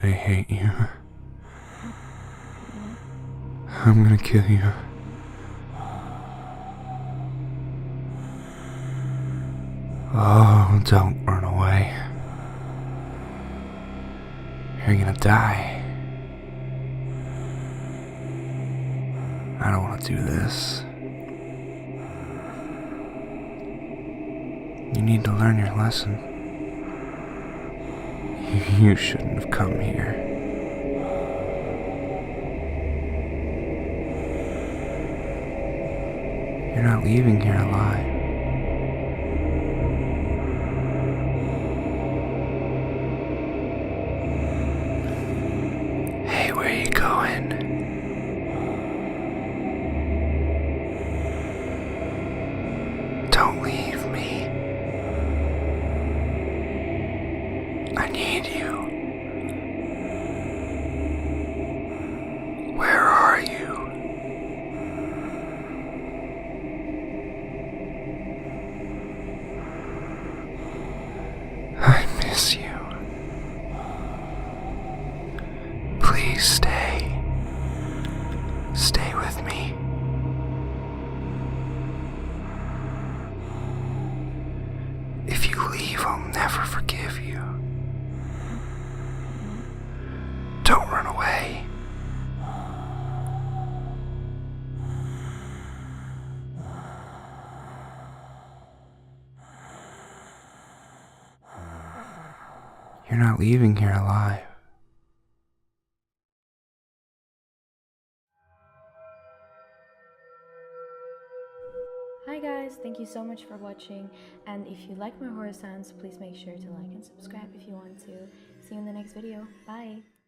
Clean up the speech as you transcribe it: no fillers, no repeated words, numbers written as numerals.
I hate you. I'm gonna kill you. Oh, don't run away. You're gonna die. I don't want to do this. You need to learn your lesson. You shouldn't have come here. You're not leaving here alive. Hey, where you going? Don't leave me. I need you. Where are you? I miss you. Please stay. Stay with me. If you leave, I'll never forgive you. Don't run away. You're not leaving here alive. Hi guys, thank you so much for watching, and if you like my horror sounds, please make sure to like and subscribe if you want to. See you in the next video. Bye!